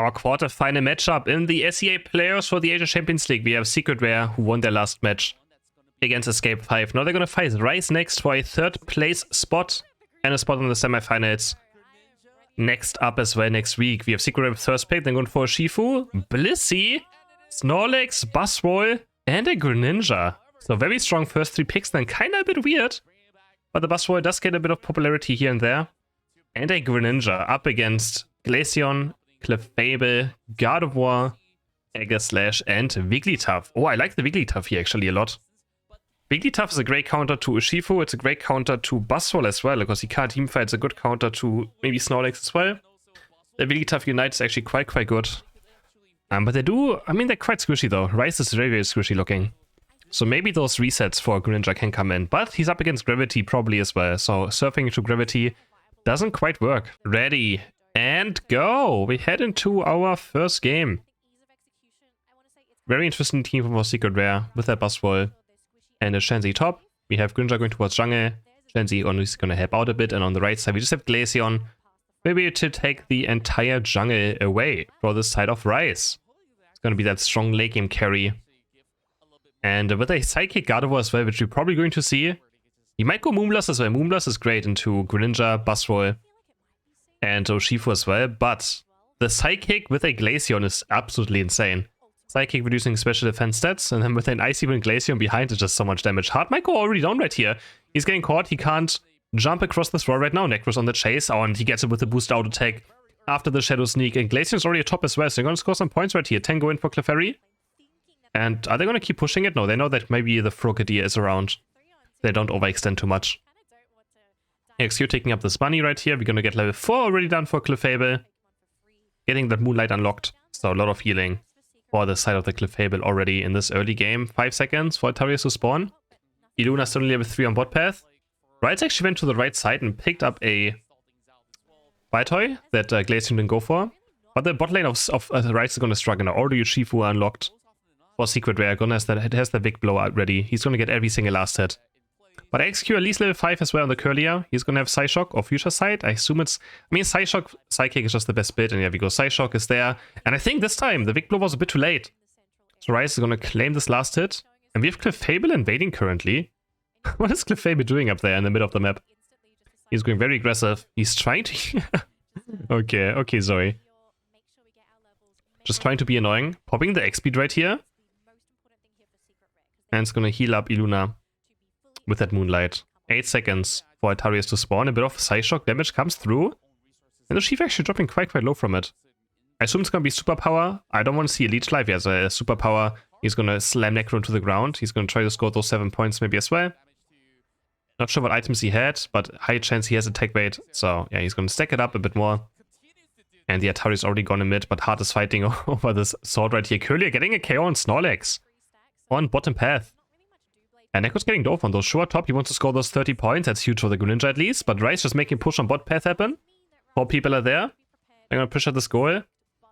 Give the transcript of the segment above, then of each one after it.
Our quarterfinal matchup in the SEA Players for the Asia Champions League. We have Secret Rare, who won their last match against Escape 5. Now they're going to fight Rise next for a third place spot and a spot in the semifinals. Next up as well next week, we have Secret Rare with first pick, then going for Shifu, Blissey, Snorlax, Buzzwole, and a Greninja. So very strong first 3 picks, then kind of a bit weird. But the Buzzwole does get a bit of popularity here and there. And a Greninja up against Glaceon, Clefable, Gardevoir, Aegislash, and Wigglytuff. Oh, I like the Wigglytuff here actually a lot. Wigglytuff is a great counter to Urshifu. It's a great counter to Buzzwole as well, because he can't teamfight. It's a good counter to maybe Snorlax as well. The Wigglytuff Unite is actually quite good. But they do, I mean, they're quite squishy though. Rice is very squishy looking. So maybe those resets for Greninja can come in. But he's up against Gravity probably as well. So surfing into Gravity doesn't quite work. Ready and go. We head into our first game. Very interesting team from our Secret Rare with that Buzzwole and a Shenzi top. We have Greninja going towards jungle. Shenzi only is going to help out a bit. And on the right side, we just have Glaceon. Maybe to take the entire jungle away for the side of Rise. It's going to be that strong late game carry. And with a Psychic Gardevoir as well, which we're probably going to see. He might go Moonblast as well. Moonblast is great into Greninja, Buzzwole, and Urshifu as well. But the Psychic with a Glaceon is absolutely insane. Psychic reducing special defense stats, and then with an Icy Wind Glaceon behind is just so much damage. Heart might go already down right here. He's getting caught. He can't jump across this wall right now. Necros on the chase. Oh, and he gets it with the boost out attack after the Shadow Sneak. And Glaceon's already atop as well, so they're going to score some points right here. 10 go in for Clefairy. And are they going to keep pushing it? No, they know that maybe the Frogadier is around. They don't overextend too much. XQ taking up this bunny right here. We're going to get level 4 already done for Clefable. Getting that Moonlight unlocked. So a lot of healing for the side of the Clefable already in this early game. 5 seconds for Altarius to spawn. Iluna still level 3 on bot path. Rides actually went to the right side and picked up a Bitoy that Glaceon didn't go for. But the bot lane of Rides is going to struggle now. Already Shifu unlocked. For Secret Rare, Gon has the big blowout ready. He's going to get every single last hit. But XQ at least level 5 as well on the Curlier. He's going to have Psyshock or Future Sight. I assume it's... I mean, Psyshock, Psychic is just the best build. And yeah, we go. Psyshock is there. And I think this time, the big blow was a bit too late. So Rice is going to claim this last hit. And we have Clefable invading currently. What is Clefable doing up there in the middle of the map? He's going very aggressive. He's trying to... okay, Zoe. Just trying to be annoying. Popping the X-Speed right here. And it's going to heal up Iluna with that Moonlight. 8 seconds for Altarius to spawn. A bit of Psyshock damage comes through. And the Shifu actually dropping quite low from it. I assume it's going to be Superpower. I don't want to see a Leech Life. He has a Superpower. He's going to slam Necro into the ground. He's going to try to score those 7 points maybe as well. Not sure what items he had, but high chance he has attack bait. So yeah, he's going to stack it up a bit more. And the Atari's already gone in mid, but Heart is fighting over this sword right here. Curlier getting a KO on Snorlax. On bottom path. And Neko's getting dove on those. Sure, top, he wants to score those 30 points. That's huge for the Greninja at least. But Rice just making push on bot path happen. 4 people are there. They're gonna push at this goal.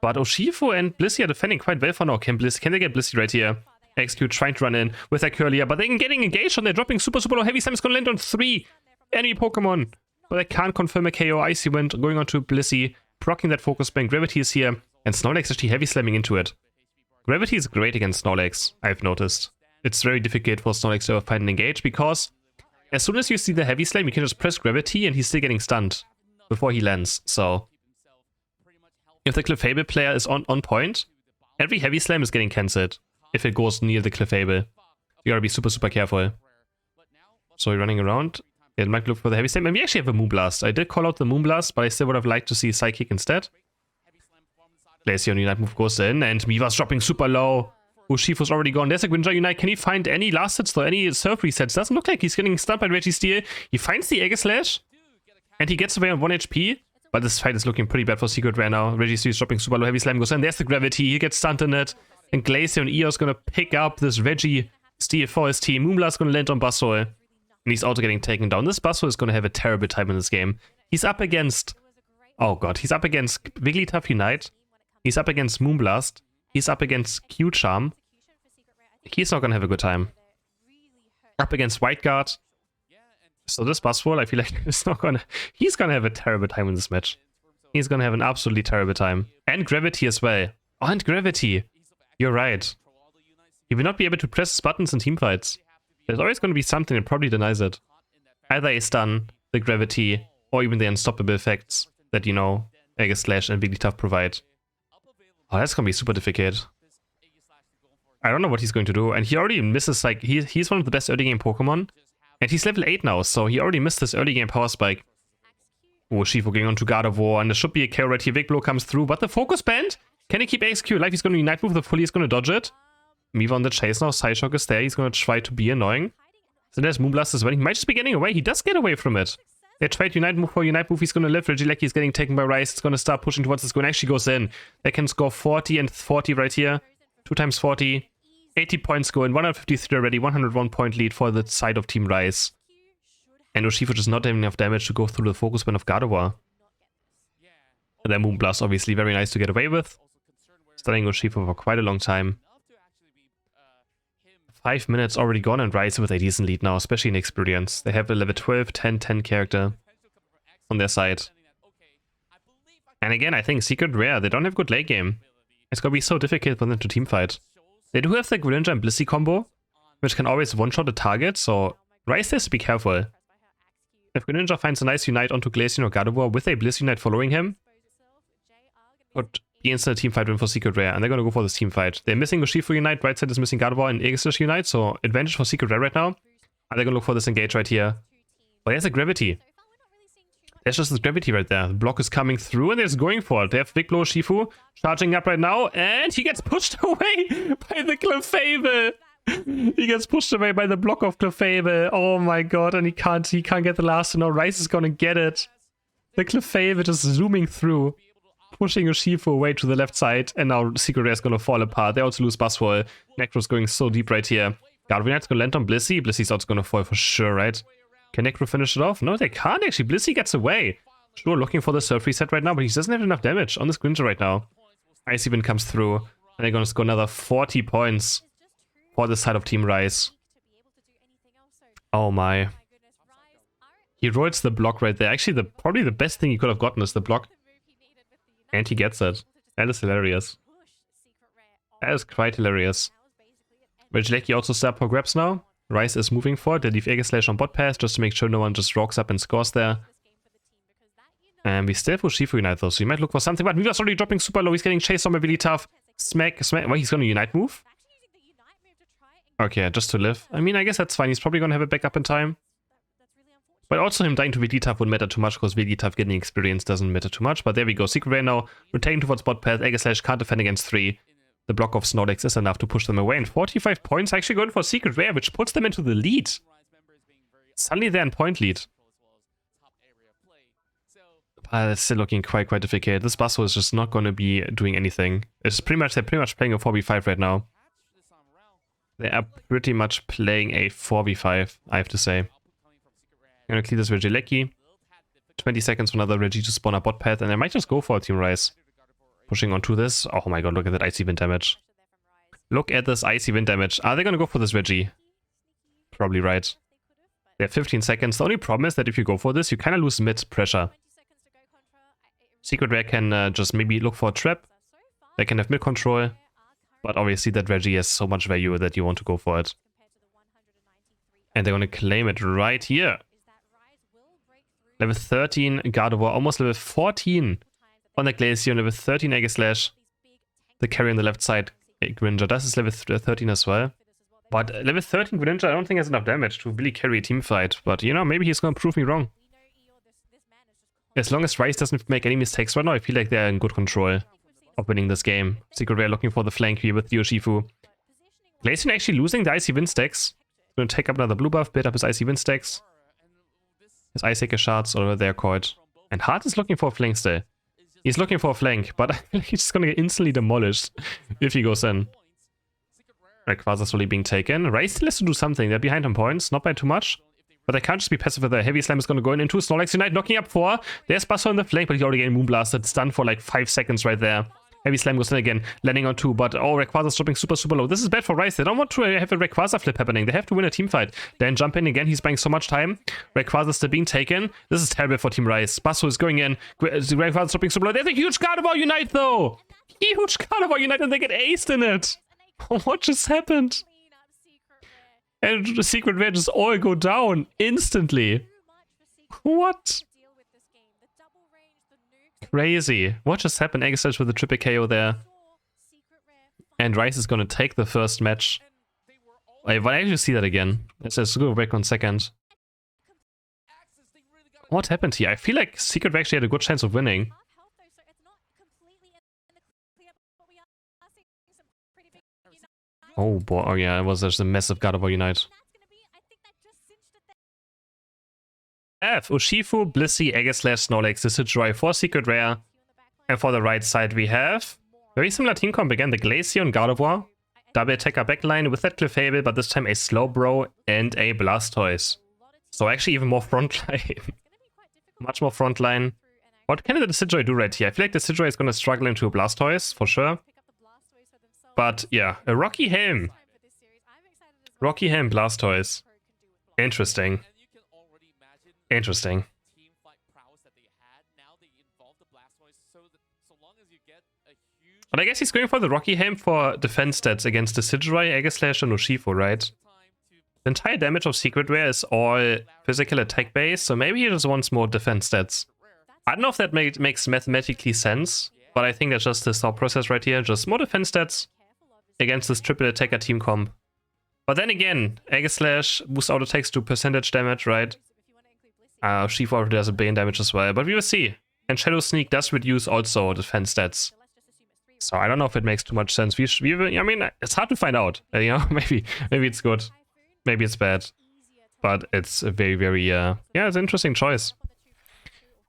But Urshifu and Blissey are defending quite well for now. Can they get Blissey right here? XQ trying to run in with that Curlier. But they're getting engaged and they're dropping super low. Heavy Slam is gonna land on 3 enemy Pokemon. But they can't confirm a KO. Icy Wind going on to Blissey. Procking that Focus Bank. Gravity is here. And Snorlax actually heavy slamming into it. Gravity is great against Snorlax, I've noticed. It's very difficult for Snorlax to find an engage because as soon as you see the heavy slam, you can just press Gravity and he's still getting stunned before he lands. So if the Clefable player is on point, every heavy slam is getting cancelled if it goes near the Clefable. You gotta be super careful. So we're running around. It might look for the heavy slam. And we actually have a Moonblast. I did call out the Moonblast, but I still would have liked to see Psychic instead. Glaceon Unite move goes in, and Miva's dropping super low. Urshifu's already gone. There's a Greninja Unite. Can he find any last hits or any surf resets? Doesn't look like he's getting stunned by Registeel. He finds the Aegislash, and he gets away on 1 HP. But this fight is looking pretty bad for Secret Rare now. Registeel is dropping super low. Heavy Slam goes in. There's the Gravity. He gets stunned in it. And Glaceon Eos gonna pick up this Registeel for his team. Moonblast gonna land on Buzzwole. And he's also getting taken down. This Buzzwole is gonna have a terrible time in this game. He's up against... Oh god. He's up against Wigglytuff Unite. He's up against Moonblast. He's up against Q-Charm. He's not gonna have a good time. Up against White Guard. So this Buzzwole, I feel like he's gonna have a terrible time in this match. He's gonna have an absolutely terrible time. And Gravity as well. Oh, and Gravity. You're right. He will not be able to press his buttons in teamfights. There's always gonna be something that probably denies it. Either a stun, the Gravity, or even the unstoppable effects that, you know, Aegis Slash and Wigglytuff provide. Oh, that's gonna be super difficult. I don't know what he's going to do, and he already misses, like, he's one of the best early game Pokemon, and he's level 8 now, so he already missed his early game power spike. Oh, Shifu going on to Gardevoir, and there should be a KO right here. Big Blow comes through, but the focus band? Can he keep AXQ alive? He's going to Unite Move, the Fully is going to dodge it. Miva on the chase now, Psyshock is there, he's going to try to be annoying. So there's Moonblast as well, he might just be getting away, he does get away from it. They tried Unite Move for Unite Move, he's going to live, Regieleki is getting taken by Rice, it's going to start pushing towards the score, and actually goes in. They can score 40 and 40 right here. 2 times 40. 80 points go in, 153 already, 101 point lead for the side of Team Rice. And Urshifu just not having enough damage to go through the focus band of Gardevoir. And then Moonblast obviously very nice to get away with. Stunning Urshifu for quite a long time. 5 minutes already gone and Rice with a decent lead now, especially in experience. They have a level 12, 10, 10 character on their side. And again, I think Secret Rare, they don't have good late game. It's gonna be so difficult for them to teamfight. They do have the Greninja and Blissey combo, which can always one-shot a target, so Rice has to be careful. If Greninja finds a nice Unite onto Glaceon or Gardevoir with a Bliss Unite following him, would be instant teamfight win for Secret Rare, and they're gonna go for this teamfight. They're missing Urshifu Unite, right side is missing Gardevoir and Aegis Unite, so advantage for Secret Rare right now. And they're gonna look for this engage right here. But there's a Gravity. There's just this Gravity right there. The block is coming through and they're just going for it. They have Big Blow Shifu charging up right now, and he gets pushed away by the Clefable. He gets pushed away by the block of Clefable. Oh my god, and he can't get the last, and now Rice is gonna get it. The Clefable just zooming through, pushing Urshifu away to the left side, and now Secret Rare is gonna fall apart. They also lose Buzzwole. Necro's going so deep right here. Gardevoir gonna land on Blissey. Blissey's also gonna fall for sure, right? Can Necro finish it off? No, they can't actually. Blissey gets away. Sure, looking for the Surf Reset right now, but he doesn't have enough damage on this Greninja right now. Icy Wind comes through, and they're gonna score another 40 points for the side of Team Rice. Oh my. He roids the block right there. Actually, probably the best thing he could have gotten is the block. And he gets it. That is hilarious. That is quite hilarious. Regieleki also set up for grabs now. Rice is moving for it. They leave Aegis Slash on bot pass just to make sure no one just rocks up and scores there. And we still have Urshifu Unite though, so you might look for something. But Miva's already dropping super low. He's getting chased on by Wigglytuff. Smack. Well, he's gonna Unite move. Okay, just to live. I mean, I guess that's fine. He's probably gonna have it back up in time. But also him dying to Wigglytuff wouldn't matter too much, because Wigglytuff getting experience doesn't matter too much. But there we go. Secret Rare now rotating towards bot path. Aegis Slash can't defend against 3. The block of Snorlax is enough to push them away. And 45 points actually going for Secret Rare, which puts them into the lead. Suddenly they're in point lead. But it's still looking quite difficult. This Buzzwole is just not going to be doing anything. They're pretty much playing a 4v5 right now. They are pretty much playing a 4v5, I have to say. I'm going to clear this Regieleki. 20 seconds for another Regi to spawn a bot path, and they might just go for a Team Rice. Pushing onto this. Oh my god, look at that Icy Wind damage. Look at this Icy Wind damage. Are they going to go for this Regi? Probably right. They have 15 seconds. The only problem is that if you go for this, you kind of lose mid pressure. Secret Rare can just maybe look for a trap. They can have mid control. But obviously that Regi has so much value that you want to go for it. And they're going to claim it right here. Level 13 Gardevoir, almost level 14 on the Glaceon, level 13 Aegis Slash. The carry on the left side, Greninja, does is level 13 as well. But level 13 Greninja I don't think has enough damage to really carry a team fight. But you know, maybe he's going to prove me wrong. As long as Rice doesn't make any mistakes right now, I feel like they're in good control of winning this game. Secret Rare looking for the flank here with Urshifu. Glaceon actually losing the Icy Wind stacks. Going to take up another blue buff, build up his Icy Wind stacks. His Ice Acre shards, or they're called. And Hart is looking for a flank still. He's looking for a flank, but he's just gonna get instantly demolished if he goes in. Rayquaza slowly being taken. Rice still has to do something. They're behind on points, not by too much. But they can't just be passive with their Heavy Slam is gonna go in into Snorlax Unite, knocking up 4. There's Buzzwole in the flank, but he's already getting Moonblasted, stunned for like 5 seconds right there. Heavy Slam goes in again, landing on 2, but oh, Rayquaza's dropping super, super low. This is bad for Rice. They don't want to have a Rayquaza flip happening. They have to win a team fight. Then jump in again. He's buying so much time. Rayquaza's still being taken. This is terrible for Team Rice. Basso is going in. Rayquaza's dropping super low. There's a huge Gardevoir Unite, though. Huge Gardevoir Unite, and they get aced in it. What just happened? And the Secret Rare just all go down instantly. What? Crazy. What just happened? Eggslash with a triple KO there. And Rice is gonna take the first match. Wait, why did you see that again? Let's go back on second. What happened here? I feel like Secret actually had a good chance of winning. Oh boy, oh yeah, it was just a massive Gardevoir Unite. F, Urshifu, Blissey, Aegislash, Snorlax, Decidueye for Secret Rare. And for the right side we have very similar team comp again, the Glaceon, Gardevoir. Double attacker backline with that Clefable, but this time a Slowbro and a Blastoise. So actually even more frontline. Much more frontline. What can the Decidueye do right here? I feel like the Decidueye is going to struggle into a Blastoise, for sure. But yeah, a Rocky Helm. Rocky Helm Blastoise. Interesting. Interesting. But I guess he's going for the Rocky Helm for defense stats against the Decidueye, Aegislash, and Urshifu, right? The entire damage of Secret Rare is all physical attack base, so maybe he just wants more defense stats. I don't know if that makes mathematically sense, but I think that's just his thought process right here. Just more defense stats against this triple attacker team comp. But then again, Aegislash boosts auto attacks to percentage damage, right? Urshifu already does a Bane damage as well, but we will see. And Shadow Sneak does reduce also defense stats. So I don't know if it makes too much sense. I mean, it's hard to find out. You know, maybe it's good, maybe it's bad, but it's a very, very yeah, it's an interesting choice.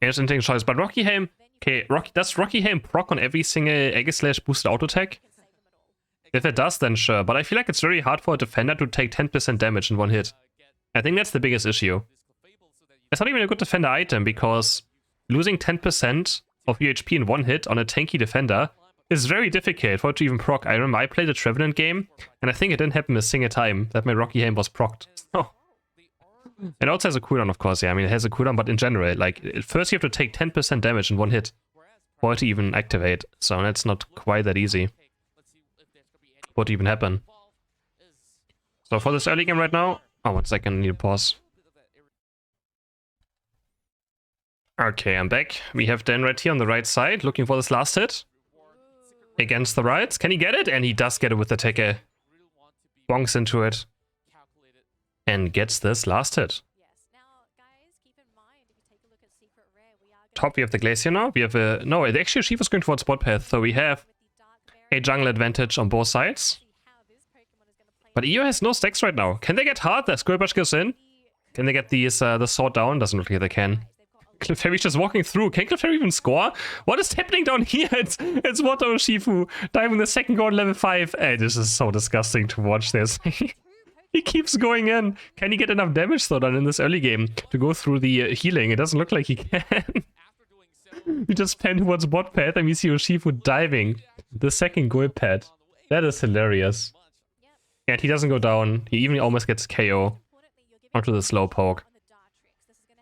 Interesting choice. But Rocky Helm, okay, does Rocky Helm proc on every single Aegislash boosted auto attack? If it does, then sure. But I feel like it's very hard for a defender to take 10% damage in one hit. I think that's the biggest issue. It's not even a good defender item because losing 10% of your HP in one hit on a tanky defender is very difficult for it to even proc. I remember I played a Trevenant game, and I think it didn't happen a single time that my Rocky Helm was procced. Oh. It also has a cooldown, of course, yeah. I mean, it has a cooldown, but in general, like, first you have to take 10% damage in one hit for it to even activate. So that's not quite that easy. What to even happen. So for this early game right now... Oh, 1 second, I need to pause. Okay, I'm back. We have Dan right here on the right side, looking for this last hit. Against the rights. Can he get it? And he does get it with the tackle. Bonks into it. And gets this last hit. Top, we have the Glaceon now. We have a... No, actually Urshifu's going towards Spot Path. So we have a jungle advantage on both sides. But EO has no stacks right now. Can they get hard? The Squirtbush goes in. Can they get these the sword down? Doesn't look like they can. Clefairy's just walking through. Can Clefairy even score? What is happening down here? It's Water Urshifu diving the second goal level 5. Hey, this is so disgusting to watch this. He keeps going in. Can he get enough damage though done in this early game to go through the healing? It doesn't look like he can. We just pan towards bot path and we see Urshifu diving the second goal pad. That is hilarious. And he doesn't go down. He even almost gets KO onto the slow poke.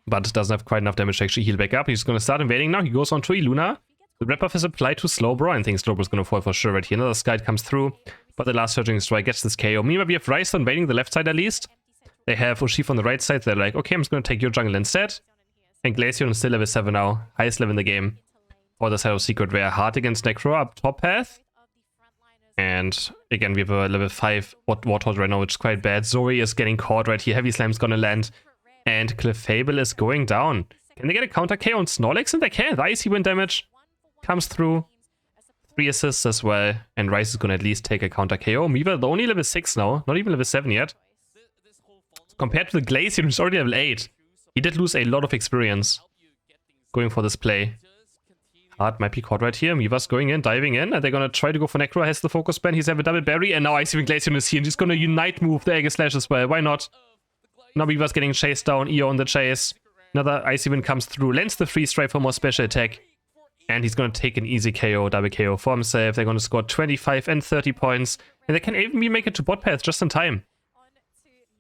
But doesn't have quite enough damage to actually heal back up. He's going to start invading now. He goes on to Iluna. The wrap buff is applied to Slowbro. I think Slowbro's going to fall for sure right here. Another Skite comes through. But the last Surging Strike gets this KO. Meanwhile, we have Rice invading the left side at least. They have Urshifu on the right side. They're like, okay, I'm just going to take your jungle instead. And Glaceon is still level 7 now. Highest level in the game. For the side of Secret Rare. Hard against Necro up top path. And again, we have a level 5 Warthog right now, which is quite bad. Zoe is getting caught right here. Heavy Slam's going to land. And Clefable is going down. Can they get a counter KO on Snorlax? And they can. The Icy Wind damage comes through. 3 assists as well. And Rice is going to at least take a counter KO. Miva, the only level 6 now. Not even level 7 yet. Compared to the Glaceon, who's already level 8. He did lose a lot of experience going for this play. Hard might be caught right here. Miva's going in, diving in. And they're going to try to go for Necro. Has the focus ban. He's have a double berry. And now Icy Wind Glaceon is here. And he's going to Unite move the Aegislash as well. Why not? Now Miva's getting chased down. EO on the chase. Another Icy Wind comes through. Lands the Freeze Strike for more special attack. And he's going to take an easy KO, double KO for himself. They're going to score 25 and 30 points. And they can even make it to bot path just in time.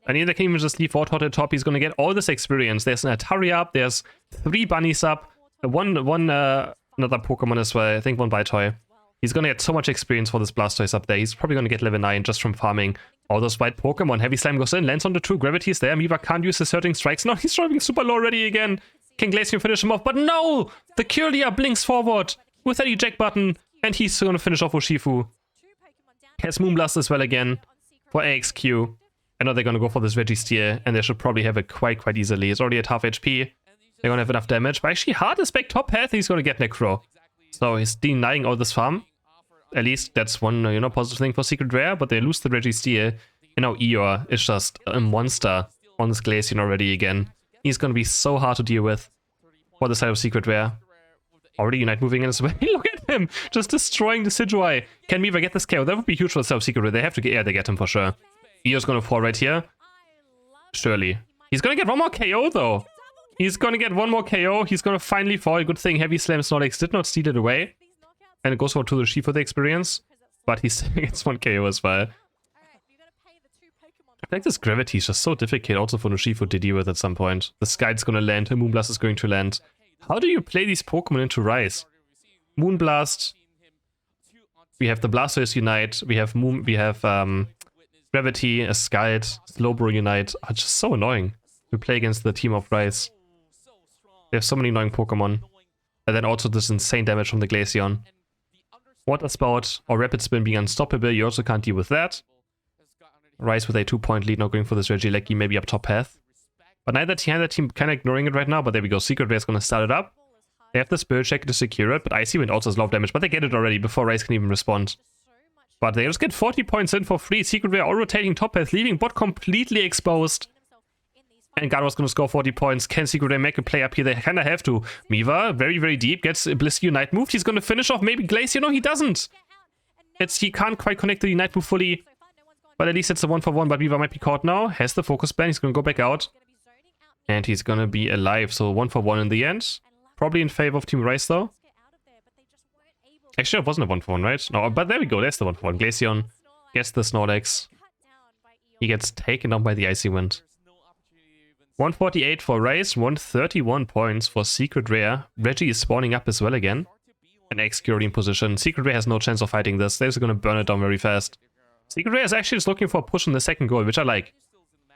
And they can even just leave Warthog at the top. He's going to get all this experience. There's an Atari up. There's 3 bunnies up. Another Pokemon as well. I think 1 Baltoy. He's going to get so much experience for this Blastoise up there. He's probably going to get level 9 just from farming all those white Pokemon. Heavy Slime goes in, lands on the 2. Gravity's there. Miva can't use his Hurting Strikes. No, he's driving super low already again. Can Glaceon finish him off? But no! The Kirlia blinks forward with that eject button. And he's going to finish off Urshifu. Has Moonblast as well again for AXQ. I know they're going to go for this Registeel, and they should probably have it quite easily. It's already at half HP. They're going to have enough damage. But actually, Hard is back top path. He's going to get Necro. So he's denying all this farm. At least that's one, positive thing for Secret Rare. But they lose the Registeel. And now Eeyore is just a monster on this Glaceon already again. He's going to be so hard to deal with for the side of Secret Rare. Already Unite moving in as well. Look at him! Just destroying the Sidgewai. Can Miva get this KO? That would be huge for the side of Secret Rare. They have to get, they get him for sure. Eeyore's going to fall right here. Surely. He's going to get one more KO though. He's going to get one more KO. He's going to finally fall. Good thing Heavy Slam Snorlax did not steal it away. And it goes for to the Urshifu for the experience. But he still gets 1 KO as well. I think this Gravity is just so difficult also for Urshifu to deal with at some point. The Sky's going to land. Her Moonblast is going to land. How do you play these Pokemon into Rise? Moonblast. We have the Blastoise Unite. We have Gravity, a Scald, Slowbro Unite. Are just so annoying to play against the team of Rise. They have so many annoying Pokemon. And then also this insane damage from the Glaceon. Water Spout or Rapid Spin being unstoppable. You also can't deal with that. Rise with a 2-point lead, now going for this Regieleki, maybe up top path. But neither team kind of ignoring it right now. But there we go. Secret Rare is going to start it up. They have the Spirit Check to secure it. But Icy Wind also has a lot of damage. But they get it already before Rise can even respond. But they just get 40 points in for free. Secret Rare all rotating top path, leaving bot completely exposed. And Gardevoir's going to score 40 points. Can Secret Rare make a play up here? They kind of have to. Miva, very deep, gets Bliss Unite moved. He's going to finish off maybe Glaceon. No, he doesn't. He can't quite connect the Unite move fully. But at least it's a 1-for-1. But Miva might be caught now. Has the focus ban. He's going to go back out. And he's going to be alive. So 1-for-1 in the end. Probably in favor of Team Rise though. Actually, it wasn't a 1-for-1, right? No, but there we go. There's the 1-for-1. Glaceon gets the Snorlax. He gets taken down by the Icy Wind. 148 for Rise, 131 points for Secret Rare. Reggie is spawning up as well again. An XQ in position. Secret Rare has no chance of fighting this. They're going to burn it down very fast. Secret Rare is actually just looking for a push on the second goal, which I like.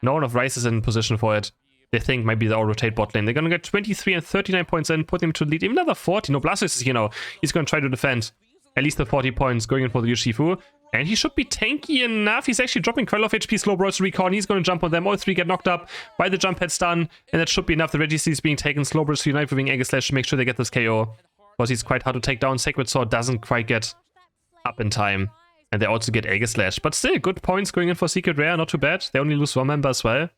No one of Rise is in position for it. They think maybe they'll rotate bot lane. They're going to get 23 and 39 points in, put them to lead. Even another 40. No, Blastoise is, he's going to try to defend at least the 40 points going in for the Urshifu. And he should be tanky enough. He's actually dropping quite a lot of HP. Slowbro to recall. And he's going to jump on them. All 3 get knocked up by the jump head stun. And that should be enough. The Registeel is being taken. Slowbro to Unite moving Aegislash to make sure they get this KO. Because he's quite hard to take down. Sacred Sword doesn't quite get up in time. And they also get Aegislash. But still, good points going in for Secret Rare. Not too bad. They only lose 1 member as well.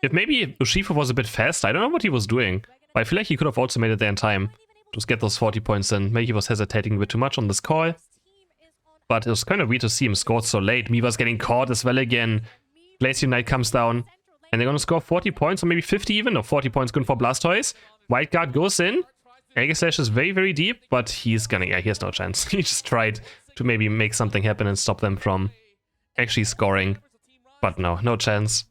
If maybe Urshifu was a bit fast, I don't know what he was doing. But I feel like he could have also made it there in time. Just get those 40 points in. Maybe he was hesitating a bit too much on this call. But it was kind of weird to see him scored so late. Miva's getting caught as well again. Glaceon Knight comes down. And they're going to score 40 points, or maybe 50 even. Or 40 points good for Blastoise. White Guard goes in. Aegislash is very deep. But he's gonna... Yeah, he has no chance. He just tried to maybe make something happen and stop them from actually scoring. But no chance.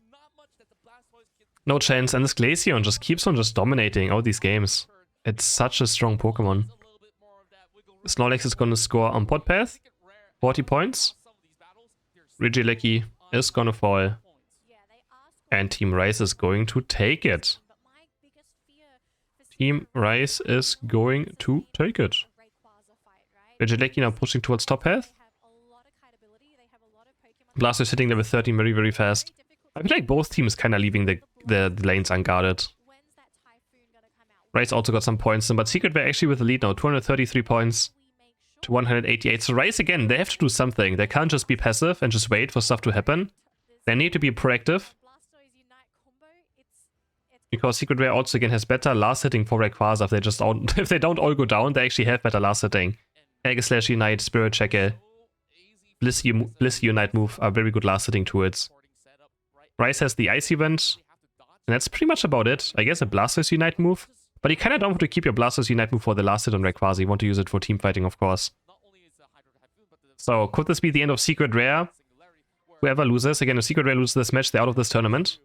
No chance. And this Glaceon just keeps on just dominating all these games. It's such a strong Pokemon. Snorlax is going to score on Pot Path. 40 points. Regieleki is going to fall. And Team Rise is going to take it. Team Rise is going to take it. Regieleki now pushing towards top path. Blastoise hitting level 13 very fast. I feel like both teams kind of leaving the lanes unguarded. Rise also got some points in, but Secret Rare actually with the lead now. 233 points to 188. So Rise again, they have to do something. They can't just be passive and just wait for stuff to happen. They need to be proactive. Because Secret Rare also again has better last hitting for Rayquaza. If they don't all go down, they actually have better last hitting. Aegislash Unite, Spirit Checker, Bliss Unite move are very good last hitting tools. Rise has the Icy Wind. And that's pretty much about it. I guess a Blastoise Unite move But you kind of don't want to keep your Blasters Unite move for the last hit on Rayquaza. You want to use it for team fighting, of course. So could this be the end of Secret Rare? Whoever loses, again, if Secret Rare loses this match, they're out of this tournament.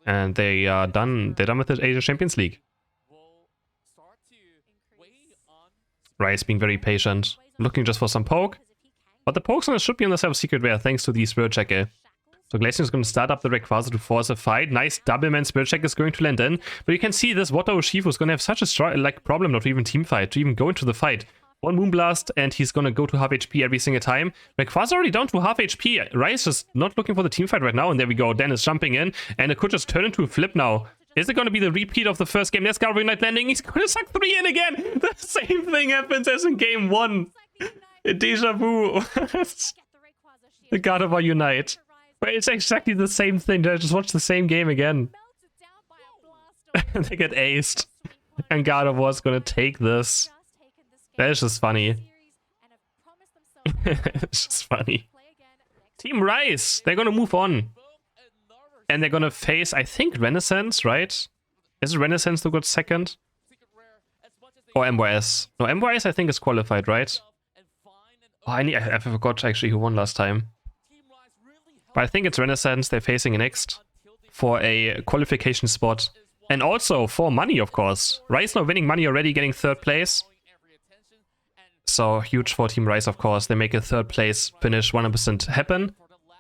And they are done. They're done with the Asia Champions League. Rice being very patient, looking just for some poke. But the pokes on it should be on the side of Secret Rare thanks to the Spirit Checker. So Glacier is going to start up the Rayquaza to force a fight. Nice double-man Spirit Check is going to land in. But you can see this Water Urshifu is going to have such a strong problem not to even team fight, to even go into the fight. One Moonblast and he's going to go to half HP every single time. Rayquaza already down to half HP. Rice is not looking for the team fight right now. And there we go. Dan is jumping in. And it could just turn into a flip now. Is it going to be the repeat of the first game? There's Galvary Knight landing. He's going to suck 3 in again. The same thing happens as in game 1. Deja vu. The Gardevoir Unite. But it's exactly the same thing. They just watch the same game again. They get aced. And Gardevoir's going to take this. That is just funny. It's just funny. Team Rice. They're going to move on. And they're gonna face, I think, Renaissance, right? Is it Renaissance who got second? Or MYS? No, MYS I think is qualified, right? Oh, I forgot actually who won last time. But I think it's Renaissance they're facing next for a qualification spot. And also for money, of course. Rice now winning money already, getting 3rd place. So huge for Team Rice, of course. They make a 3rd place finish 100% happen.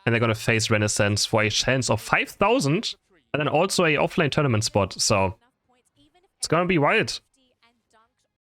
And they're going to face Renaissance for a chance of 5,000. And then also a offline tournament spot. So it's going to be wild.